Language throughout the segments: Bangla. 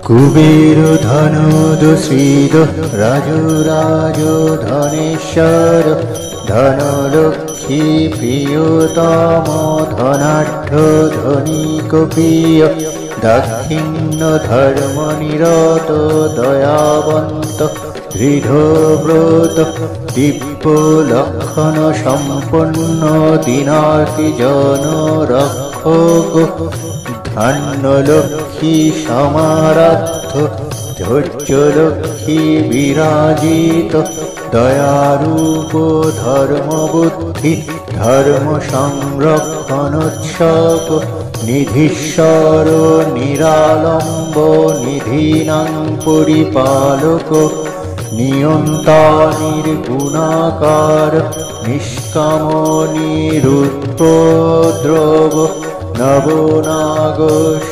কুবের ধনুদ শ্রীদ রাজরাজ ধনেশ্বর ধনলক্ষ্মী প্রিয়তম ধনাঢ্য ধনিক প্রিয় দাক্ষিণ্য ধর্ম নিরত দয়াবন্ত দৃঢ়ব্রত দিব্য লক্ষণ সম্পন্ন দীনার্তি জন রক্ষক ধন্যলক্ষ্মী সমারাধ্য ধৈর্যলক্ষ্মী বিরাজিত দয়ারূপ ধর্মবুদ্ধি ধর্ম সংরক্ষণোৎসব নিধীশ্বর নিরালম্ব নিধীনাং পরিপালক নিয়ন্তা নির্গুণাকার নিষ্কাম নিরুপদ্রব নবনাগ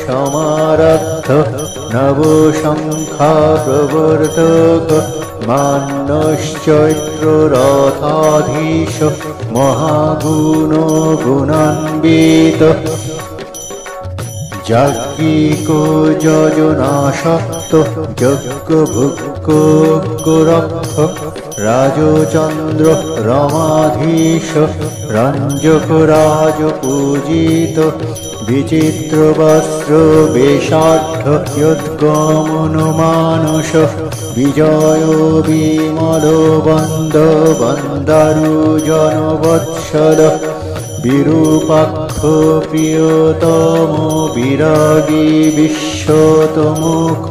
সমারাধ্য নবশঙ্খা প্রবর্তক মান্যশ্চৈত্র রথাধীশ মহাগুণ গুণান্বিত যাজ্ঞিক যজনাসক্ত যজ্ঞ ভুক্ষ রক্ষক রাজচন্দ্র রমাধীশ রঞ্জক রাজ পূজিত বিচিত্র বস্ত্র বেশাঢ্য যদ্গমন মানস বিজয় বিমল বন্দ বন্দারু জনবৎসল বিরূপাক্ষ প্রিয়তম বিরাগী বিশ্বতমুখ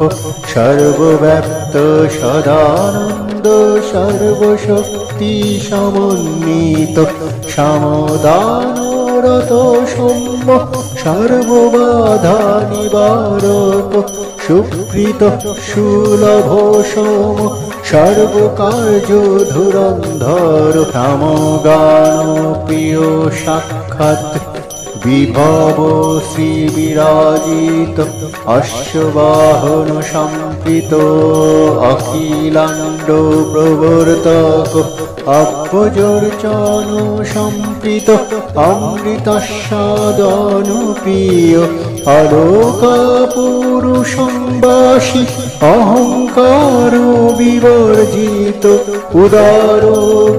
সর্বব্যাপ্ত সদানন্দ সর্বশক্তি সমন্বিত সমদানরত সৌম্য সর্ববাধা নিবারক সুকৃত সুলভ সোম সর্বকার্য ধুরন্ধর সমগান প্রিয় সাক্ষাৎ বিভব শ্রী বিরাজিত অশ্ববাহন সম্প্রীত অখিলাণ্ড প্রবর্তক অব্বজর্চন সম্প্রীত অমৃতস্বাদন প্রিয় অলোকা পুরুষম্বাসী অহংকার বিবর্জিত উদার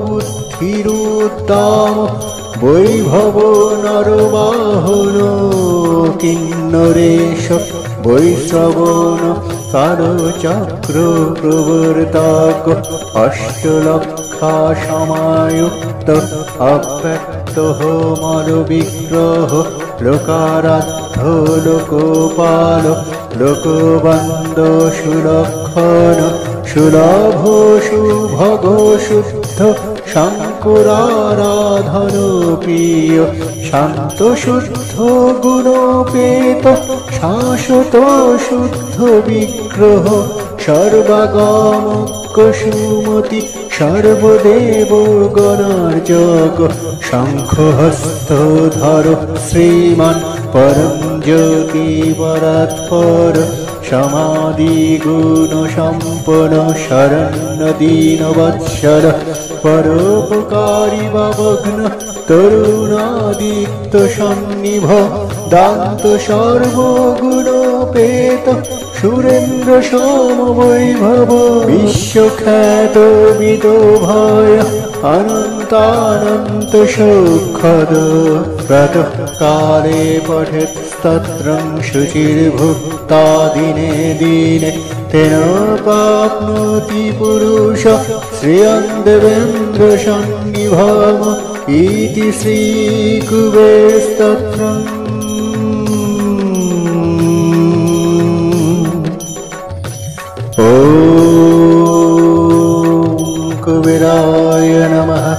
বুদ্ধিরুদ্দাম বৈভব নরবাহন কিন্নরেশ বৈশ্রবণ কালচক্র প্রবর্তক অষ্টলক্ষা সমায়ুক্ত অব্যক্ত মল বিগ্রহ লোকারাধ্য লোকপাল লোকবন্দ সুলক্ষণ সুলভ সুভগ শুদ্ধ শঙ্করারাধন প্রিয় শান্ত শুদ্ধ গুণোপেত শাশ্বত শুদ্ধ বিগ্রহ সর্বাগমক সুমতি সর্বদেব গণার্জক শঙ্খহস্ত ধর শ্রীমান পরম জ্যোতি পরাৎপর সমাধি গুণ সম্পন্ন শরণ্য দীন বৎসল পরোপকারী ভগ্ন তরুণাদিত্য সন্নিভ দান্ত সর্বগুণোপেত সুরেন্দ্র সম বৈভব বিশ্বখ্যাত বিদ ভয় অনন্তানন্ত সৌখদ প্রাতঃ কালে পঠেৎ স্তোত্রং শুচির্ভুক্তা দিনে দিনে তেন প্রাপ্নोति পুরুষ শ্রিয়ং দেবেন্দ্র সন্নিভম ইতি শ্রী কুবের স্তোত্রং। ওম কুবেরায় নমঃ।